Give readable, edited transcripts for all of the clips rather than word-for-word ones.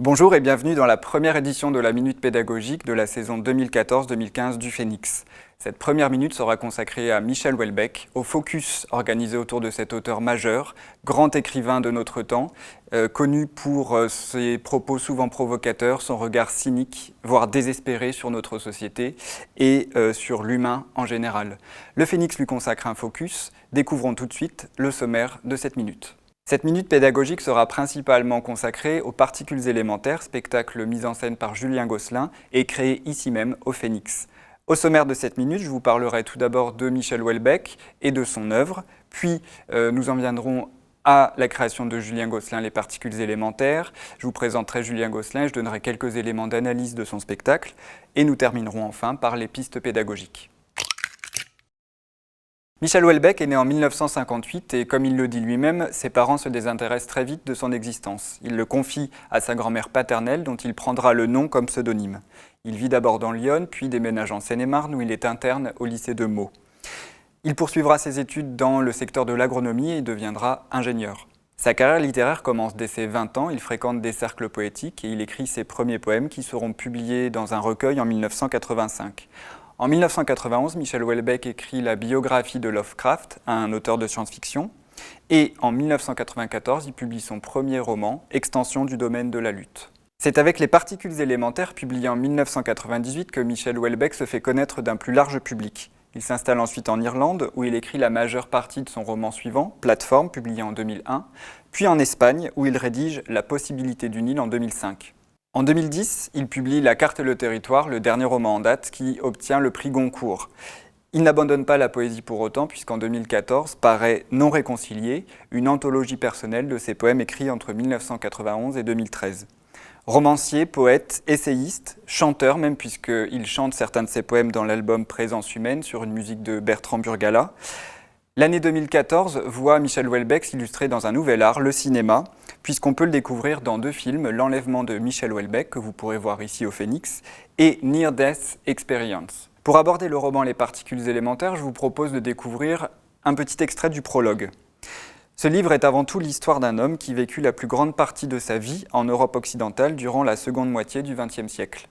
Bonjour et bienvenue dans la première édition de la Minute Pédagogique de la saison 2014-2015 du Phénix. Cette première minute sera consacrée à Michel Houellebecq, au focus organisé autour de cet auteur majeur, grand écrivain de notre temps, connu pour ses propos souvent provocateurs, son regard cynique, voire désespéré sur notre société et sur l'humain en général. Le Phénix lui consacre un focus. Découvrons tout de suite le sommaire de cette minute. Cette minute pédagogique sera principalement consacrée aux particules élémentaires, spectacle mis en scène par Julien Gosselin et créé ici même au Phénix. Au sommaire de cette minute, je vous parlerai tout d'abord de Michel Houellebecq et de son œuvre, puis nous en viendrons à la création de Julien Gosselin, les particules élémentaires. Je vous présenterai Julien Gosselin et je donnerai quelques éléments d'analyse de son spectacle. Et nous terminerons enfin par les pistes pédagogiques. Michel Houellebecq est né en 1958 et comme il le dit lui-même, ses parents se désintéressent très vite de son existence. Il le confie à sa grand-mère paternelle dont il prendra le nom comme pseudonyme. Il vit d'abord dans Lyon, puis déménage en Seine-et-Marne où il est interne au lycée de Meaux. Il poursuivra ses études dans le secteur de l'agronomie et deviendra ingénieur. Sa carrière littéraire commence dès ses 20 ans, il fréquente des cercles poétiques et il écrit ses premiers poèmes qui seront publiés dans un recueil en 1985. En 1991, Michel Houellebecq écrit la biographie de Lovecraft, un auteur de science-fiction, et en 1994, il publie son premier roman, Extension du domaine de la lutte. C'est avec les particules élémentaires, publié en 1998, que Michel Houellebecq se fait connaître d'un plus large public. Il s'installe ensuite en Irlande, où il écrit la majeure partie de son roman suivant, Plateforme, publié en 2001, puis en Espagne, où il rédige La possibilité du Nil en 2005. En 2010, il publie La carte et le territoire, le dernier roman en date qui obtient le prix Goncourt. Il n'abandonne pas la poésie pour autant puisqu'en 2014 paraît Non réconcilié, une anthologie personnelle de ses poèmes écrits entre 1991 et 2013. Romancier, poète, essayiste, chanteur même puisqu'il chante certains de ses poèmes dans l'album Présence humaine sur une musique de Bertrand Burgala. L'année 2014 voit Michel Houellebecq s'illustrer dans un nouvel art, le cinéma, puisqu'on peut le découvrir dans deux films, L'enlèvement de Michel Houellebecq, que vous pourrez voir ici au Phénix, et Near Death Experience. Pour aborder le roman Les particules élémentaires, je vous propose de découvrir un petit extrait du prologue. Ce livre est avant tout l'histoire d'un homme qui vécut la plus grande partie de sa vie en Europe occidentale durant la seconde moitié du XXe siècle.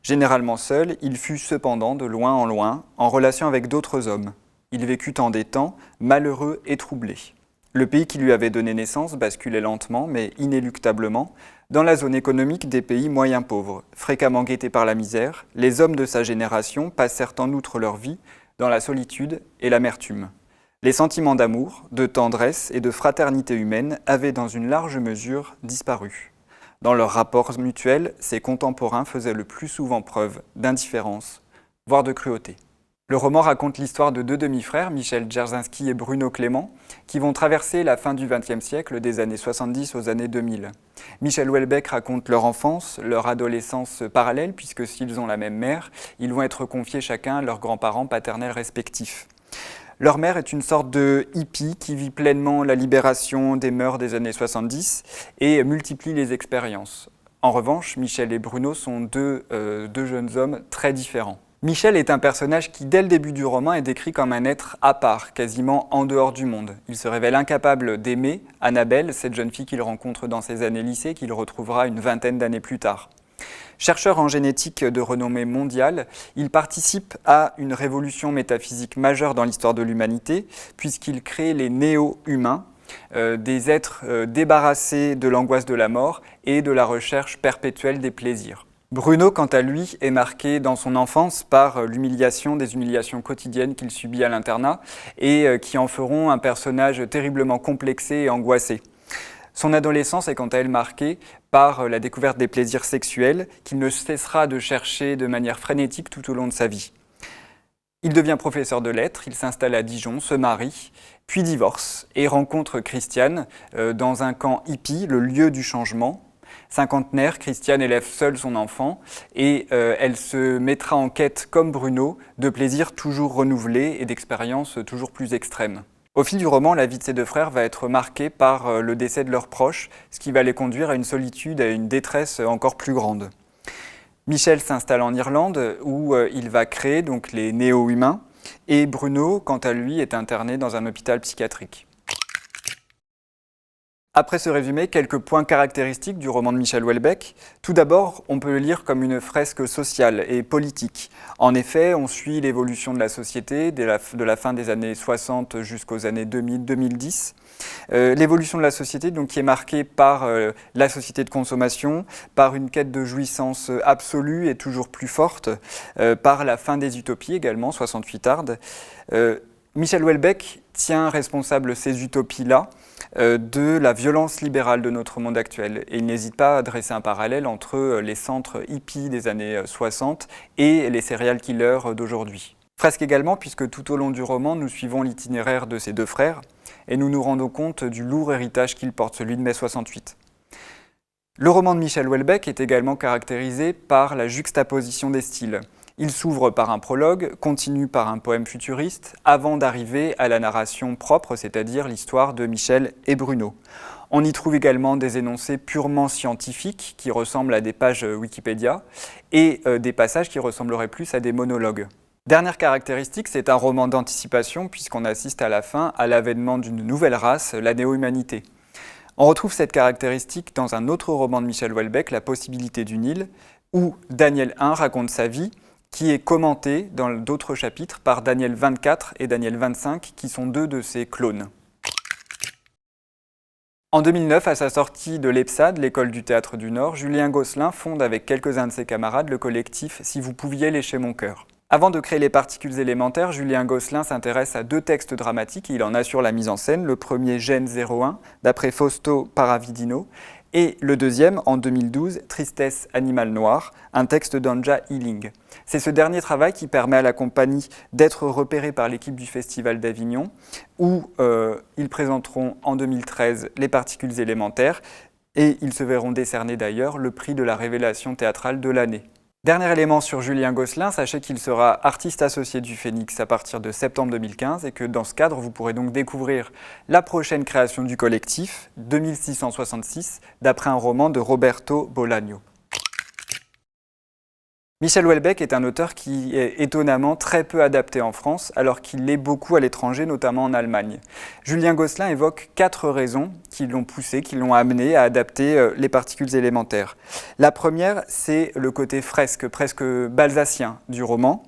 Généralement seul, il fut cependant, de loin en loin, en relation avec d'autres hommes. Il vécut en des temps malheureux et troublés. Le pays qui lui avait donné naissance basculait lentement, mais inéluctablement, dans la zone économique des pays moyens pauvres. Fréquemment guettés par la misère, les hommes de sa génération passèrent en outre leur vie dans la solitude et l'amertume. Les sentiments d'amour, de tendresse et de fraternité humaine avaient dans une large mesure disparu. Dans leurs rapports mutuels, ces contemporains faisaient le plus souvent preuve d'indifférence, voire de cruauté. Le roman raconte l'histoire de deux demi-frères, Michel Dzerzhinsky et Bruno Clément, qui vont traverser la fin du XXe siècle, des années 70 aux années 2000. Michel Houellebecq raconte leur enfance, leur adolescence parallèle, puisque s'ils ont la même mère, ils vont être confiés chacun à leurs grands-parents paternels respectifs. Leur mère est une sorte de hippie qui vit pleinement la libération des mœurs des années 70 et multiplie les expériences. En revanche, Michel et Bruno sont deux jeunes hommes très différents. Michel est un personnage qui, dès le début du roman, est décrit comme un être à part, quasiment en dehors du monde. Il se révèle incapable d'aimer Annabelle, cette jeune fille qu'il rencontre dans ses années lycée, qu'il retrouvera une vingtaine d'années plus tard. Chercheur en génétique de renommée mondiale, il participe à une révolution métaphysique majeure dans l'histoire de l'humanité, puisqu'il crée les néo-humains, des êtres débarrassés de l'angoisse de la mort et de la recherche perpétuelle des plaisirs. Bruno, quant à lui, est marqué dans son enfance par l'humiliation, des humiliations quotidiennes qu'il subit à l'internat et qui en feront un personnage terriblement complexé et angoissé. Son adolescence est quant à elle marquée par la découverte des plaisirs sexuels qu'il ne cessera de chercher de manière frénétique tout au long de sa vie. Il devient professeur de lettres, il s'installe à Dijon, se marie, puis divorce et rencontre Christiane dans un camp hippie, le lieu du changement. Cinquantenaire, Christiane élève seule son enfant et elle se mettra en quête, comme Bruno, de plaisirs toujours renouvelés et d'expériences toujours plus extrêmes. Au fil du roman, la vie de ces deux frères va être marquée par le décès de leurs proches, ce qui va les conduire à une solitude et à une détresse encore plus grande. Michel s'installe en Irlande où il va créer donc les néo-humains et Bruno, quant à lui, est interné dans un hôpital psychiatrique. Après ce résumé, quelques points caractéristiques du roman de Michel Houellebecq. Tout d'abord, on peut le lire comme une fresque sociale et politique. En effet, on suit l'évolution de la société de la fin des années 60 jusqu'aux années 2000-2010. L'évolution de la société donc, qui est marquée par la société de consommation, par une quête de jouissance absolue et toujours plus forte, par la fin des utopies également, 68 Ardes. Michel Houellebecq tient responsable ces utopies-là de la violence libérale de notre monde actuel. Et il n'hésite pas à dresser un parallèle entre les centres hippies des années 60 et les serial killers d'aujourd'hui. Fresque également, puisque tout au long du roman, nous suivons l'itinéraire de ces deux frères et nous nous rendons compte du lourd héritage qu'ils portent, celui de mai 68. Le roman de Michel Houellebecq est également caractérisé par la juxtaposition des styles. Il s'ouvre par un prologue, continue par un poème futuriste, avant d'arriver à la narration propre, c'est-à-dire l'histoire de Michel et Bruno. On y trouve également des énoncés purement scientifiques qui ressemblent à des pages Wikipédia et des passages qui ressembleraient plus à des monologues. Dernière caractéristique, c'est un roman d'anticipation puisqu'on assiste à la fin à l'avènement d'une nouvelle race, la néo-humanité. On retrouve cette caractéristique dans un autre roman de Michel Houellebecq, La possibilité d'une île, où Daniel 1 raconte sa vie, qui est commenté dans d'autres chapitres par Daniel 24 et Daniel 25, qui sont deux de ses clones. En 2009, à sa sortie de l'EPSAD, l'école du théâtre du Nord, Julien Gosselin fonde avec quelques-uns de ses camarades le collectif « Si vous pouviez lécher mon cœur ». Avant de créer les particules élémentaires, Julien Gosselin s'intéresse à deux textes dramatiques et il en assure la mise en scène. Le premier, Gênes 01, d'après Fausto Paravidino, et le deuxième, en 2012, Tristesse animal noir, un texte d'Anja Ealing. C'est ce dernier travail qui permet à la compagnie d'être repérée par l'équipe du Festival d'Avignon, où ils présenteront en 2013 les particules élémentaires, et ils se verront décerner d'ailleurs le prix de la révélation théâtrale de l'année. Dernier élément sur Julien Gosselin, sachez qu'il sera artiste associé du Phénix à partir de septembre 2015 et que dans ce cadre, vous pourrez donc découvrir la prochaine création du collectif, 2666, d'après un roman de Roberto Bolaño. Michel Houellebecq est un auteur qui est étonnamment très peu adapté en France, alors qu'il l'est beaucoup à l'étranger, notamment en Allemagne. Julien Gosselin évoque 4 raisons qui l'ont poussé, qui l'ont amené à adapter les particules élémentaires. La première, c'est le côté fresque, presque balsacien du roman.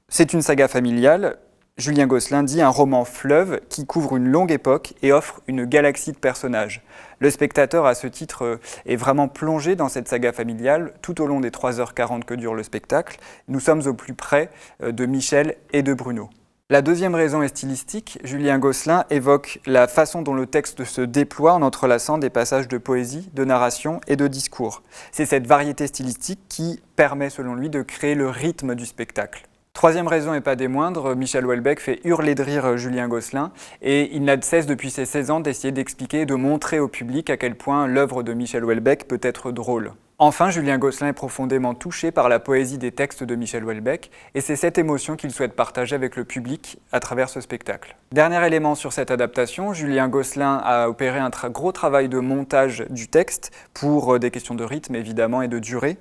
C'est une saga familiale. Julien Gosselin dit un roman fleuve qui couvre une longue époque et offre une galaxie de personnages. Le spectateur, à ce titre, est vraiment plongé dans cette saga familiale tout au long des 3h40 que dure le spectacle. Nous sommes au plus près de Michel et de Bruno. La deuxième raison est stylistique. Julien Gosselin évoque la façon dont le texte se déploie en entrelaçant des passages de poésie, de narration et de discours. C'est cette variété stylistique qui permet, selon lui, de créer le rythme du spectacle. Troisième raison et pas des moindres, Michel Houellebecq fait hurler de rire Julien Gosselin et il n'a de cesse depuis ses 16 ans d'essayer d'expliquer et de montrer au public à quel point l'œuvre de Michel Houellebecq peut être drôle. Enfin, Julien Gosselin est profondément touché par la poésie des textes de Michel Houellebecq et c'est cette émotion qu'il souhaite partager avec le public à travers ce spectacle. Dernier élément sur cette adaptation, Julien Gosselin a opéré un gros travail de montage du texte pour des questions de rythme évidemment et de durée.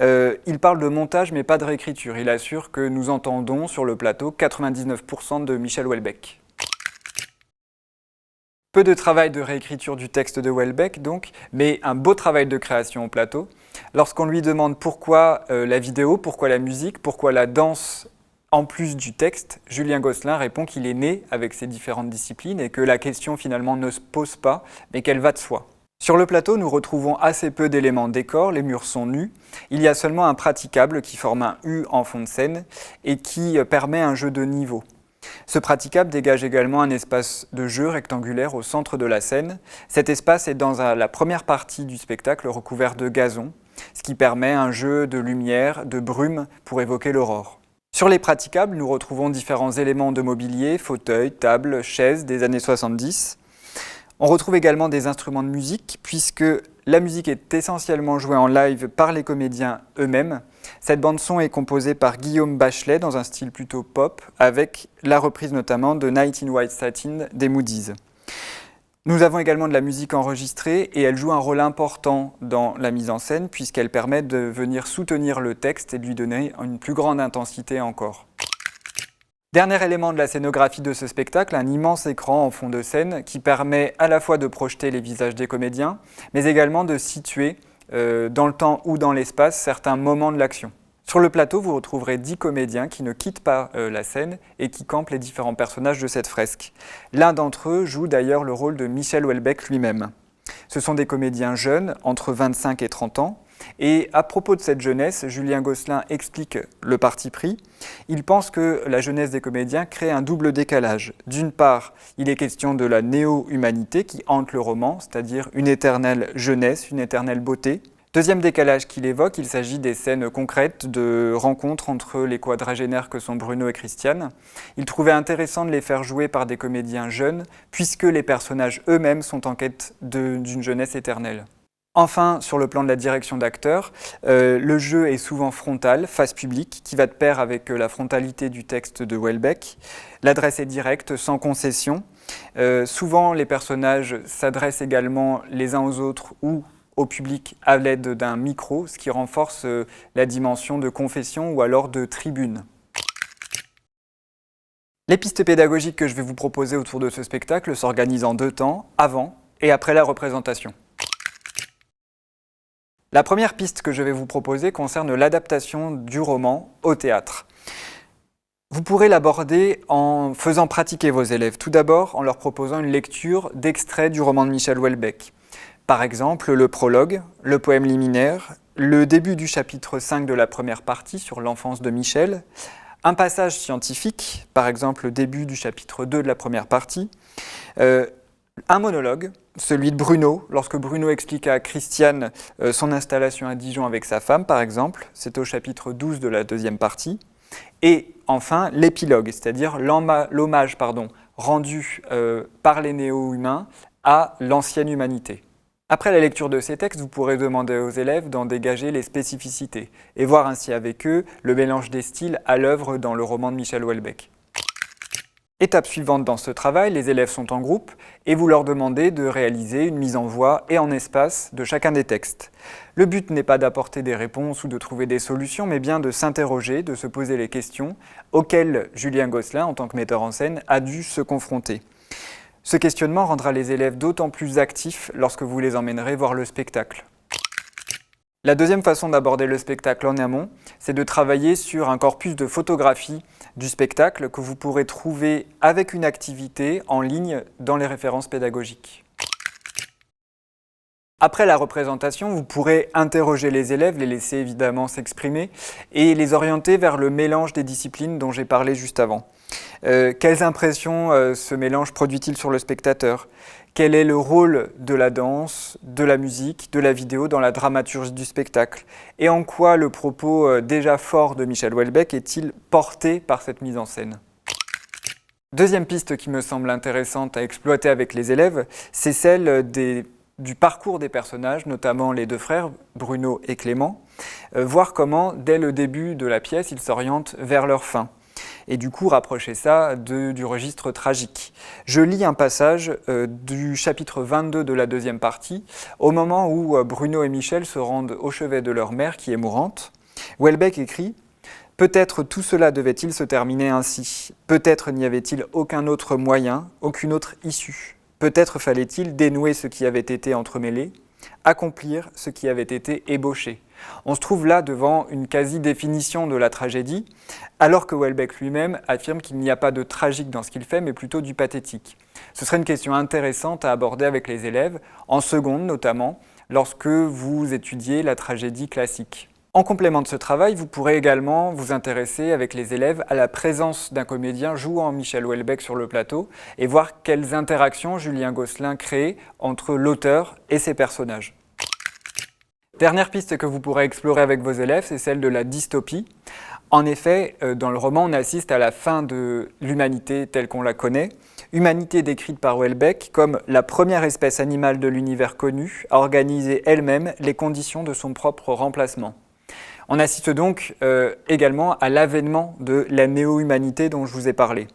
Il parle de montage mais pas de réécriture. Il assure que nous entendons sur le plateau 99% de Michel Houellebecq. Peu de travail de réécriture du texte de Houellebecq donc, mais un beau travail de création au plateau. Lorsqu'on lui demande pourquoi la vidéo, pourquoi la musique, pourquoi la danse en plus du texte, Julien Gosselin répond qu'il est né avec ces différentes disciplines et que la question finalement ne se pose pas, mais qu'elle va de soi. Sur le plateau, nous retrouvons assez peu d'éléments décor, les murs sont nus. Il y a seulement un praticable qui forme un U en fond de scène et qui permet un jeu de niveau. Ce praticable dégage également un espace de jeu rectangulaire au centre de la scène. Cet espace est dans la première partie du spectacle recouvert de gazon, ce qui permet un jeu de lumière, de brume pour évoquer l'aurore. Sur les praticables, nous retrouvons différents éléments de mobilier, fauteuils, tables, chaises des années 70. On retrouve également des instruments de musique puisque la musique est essentiellement jouée en live par les comédiens eux-mêmes. Cette bande-son est composée par Guillaume Bachelet dans un style plutôt pop, avec la reprise notamment de Night in White Satin des Moody's. Nous avons également de la musique enregistrée et elle joue un rôle important dans la mise en scène puisqu'elle permet de venir soutenir le texte et de lui donner une plus grande intensité encore. Dernier élément de la scénographie de ce spectacle, un immense écran en fond de scène qui permet à la fois de projeter les visages des comédiens, mais également de situer dans le temps ou dans l'espace certains moments de l'action. Sur le plateau, vous retrouverez 10 comédiens qui ne quittent pas la scène et qui campent les différents personnages de cette fresque. L'un d'entre eux joue d'ailleurs le rôle de Michel Houellebecq lui-même. Ce sont des comédiens jeunes, entre 25 et 30 ans, et à propos de cette jeunesse, Julien Gosselin explique le parti pris. Il pense que la jeunesse des comédiens crée un double décalage. D'une part, il est question de la néo-humanité qui hante le roman, c'est-à-dire une éternelle jeunesse, une éternelle beauté. Deuxième décalage qu'il évoque, il s'agit des scènes concrètes de rencontres entre les quadragénaires que sont Bruno et Christiane. Il trouvait intéressant de les faire jouer par des comédiens jeunes, puisque les personnages eux-mêmes sont en quête d'une jeunesse éternelle. Enfin, sur le plan de la direction d'acteurs, le jeu est souvent frontal, face publique, qui va de pair avec la frontalité du texte de Houellebecq. L'adresse est directe, sans concession. Souvent, les personnages s'adressent également les uns aux autres ou au public à l'aide d'un micro, ce qui renforce la dimension de confession ou alors de tribune. Les pistes pédagogiques que je vais vous proposer autour de ce spectacle s'organisent en 2 temps, avant et après la représentation. La première piste que je vais vous proposer concerne l'adaptation du roman au théâtre. Vous pourrez l'aborder en faisant pratiquer vos élèves, tout d'abord en leur proposant une lecture d'extraits du roman de Michel Houellebecq. Par exemple, le prologue, le poème liminaire, le début du chapitre 5 de la première partie sur l'enfance de Michel, un passage scientifique, par exemple le début du chapitre 2 de la première partie, un monologue, celui de Bruno, lorsque Bruno explique à Christiane son installation à Dijon avec sa femme, par exemple, c'est au chapitre 12 de la deuxième partie, et enfin l'épilogue, c'est-à-dire l'hommage rendu par les néo-humains à l'ancienne humanité. Après la lecture de ces textes, vous pourrez demander aux élèves d'en dégager les spécificités et voir ainsi avec eux le mélange des styles à l'œuvre dans le roman de Michel Houellebecq. Étape suivante dans ce travail, les élèves sont en groupe et vous leur demandez de réaliser une mise en voix et en espace de chacun des textes. Le but n'est pas d'apporter des réponses ou de trouver des solutions, mais bien de s'interroger, de se poser les questions auxquelles Julien Gosselin, en tant que metteur en scène, a dû se confronter. Ce questionnement rendra les élèves d'autant plus actifs lorsque vous les emmènerez voir le spectacle. La deuxième façon d'aborder le spectacle en amont, c'est de travailler sur un corpus de photographie du spectacle que vous pourrez trouver avec une activité en ligne dans les références pédagogiques. Après la représentation, vous pourrez interroger les élèves, les laisser évidemment s'exprimer et les orienter vers le mélange des disciplines dont j'ai parlé juste avant. Quelles impressions ce mélange produit-il sur le spectateur ? Quel est le rôle de la danse, de la musique, de la vidéo dans la dramaturgie du spectacle ? Et en quoi le propos déjà fort de Michel Houellebecq est-il porté par cette mise en scène ? Deuxième piste qui me semble intéressante à exploiter avec les élèves, c'est celle du parcours des personnages, notamment les 2 frères, Bruno et Clément, voir comment, dès le début de la pièce, ils s'orientent vers leur fin. Et du coup, rapprocher ça du registre tragique. Je lis un passage du chapitre 22 de la deuxième partie, au moment où Bruno et Michel se rendent au chevet de leur mère qui est mourante. Houellebecq écrit « Peut-être tout cela devait-il se terminer ainsi. Peut-être n'y avait-il aucun autre moyen, aucune autre issue. Peut-être fallait-il dénouer ce qui avait été entremêlé, accomplir ce qui avait été ébauché. » On se trouve là devant une quasi-définition de la tragédie, alors que Houellebecq lui-même affirme qu'il n'y a pas de tragique dans ce qu'il fait, mais plutôt du pathétique. Ce serait une question intéressante à aborder avec les élèves, en seconde notamment, lorsque vous étudiez la tragédie classique. En complément de ce travail, vous pourrez également vous intéresser avec les élèves à la présence d'un comédien jouant Michel Houellebecq sur le plateau et voir quelles interactions Julien Gosselin crée entre l'auteur et ses personnages. Dernière piste que vous pourrez explorer avec vos élèves, c'est celle de la dystopie. En effet, dans le roman, on assiste à la fin de l'humanité telle qu'on la connaît, humanité décrite par Houellebecq comme la première espèce animale de l'univers connu à organiser elle-même les conditions de son propre remplacement. On assiste donc également à l'avènement de la néo-humanité dont je vous ai parlé.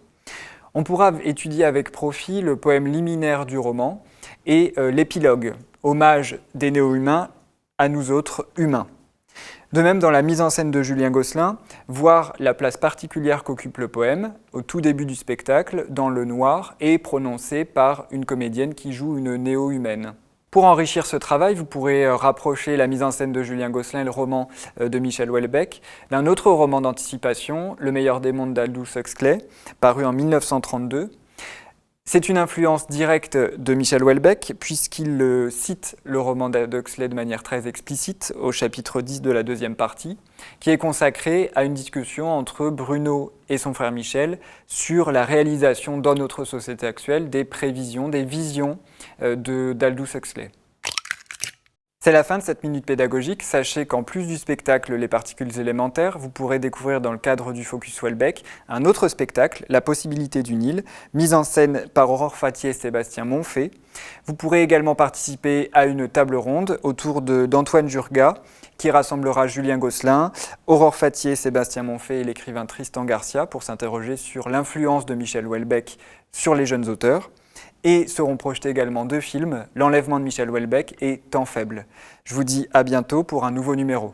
On pourra étudier avec profit le poème liminaire du roman et l'épilogue, hommage des néo-humains à nous autres humains. De même, dans la mise en scène de Julien Gosselin, voir la place particulière qu'occupe le poème, au tout début du spectacle, dans le noir, et prononcé par une comédienne qui joue une néo-humaine. Pour enrichir ce travail, vous pourrez rapprocher la mise en scène de Julien Gosselin et le roman de Michel Houellebecq d'un autre roman d'anticipation, Le meilleur des mondes d'Aldous Huxley, paru en 1932. C'est une influence directe de Michel Houellebecq puisqu'il cite le roman d'Huxley de manière très explicite au chapitre 10 de la deuxième partie, qui est consacré à une discussion entre Bruno et son frère Michel sur la réalisation dans notre société actuelle des prévisions, des visions d'Aldous Huxley. C'est la fin de cette minute pédagogique. Sachez qu'en plus du spectacle Les particules élémentaires, vous pourrez découvrir dans le cadre du Focus Houellebecq un autre spectacle, La possibilité d'une île, mise en scène par Aurore Fatier et Sébastien Monfay. Vous pourrez également participer à une table ronde autour d'Antoine Jurga, qui rassemblera Julien Gosselin, Aurore Fatier, Sébastien Monfay et l'écrivain Tristan Garcia pour s'interroger sur l'influence de Michel Houellebecq sur les jeunes auteurs. Et seront projetés également 2 films, L'enlèvement de Michel Houellebecq et Temps faible. Je vous dis à bientôt pour un nouveau numéro.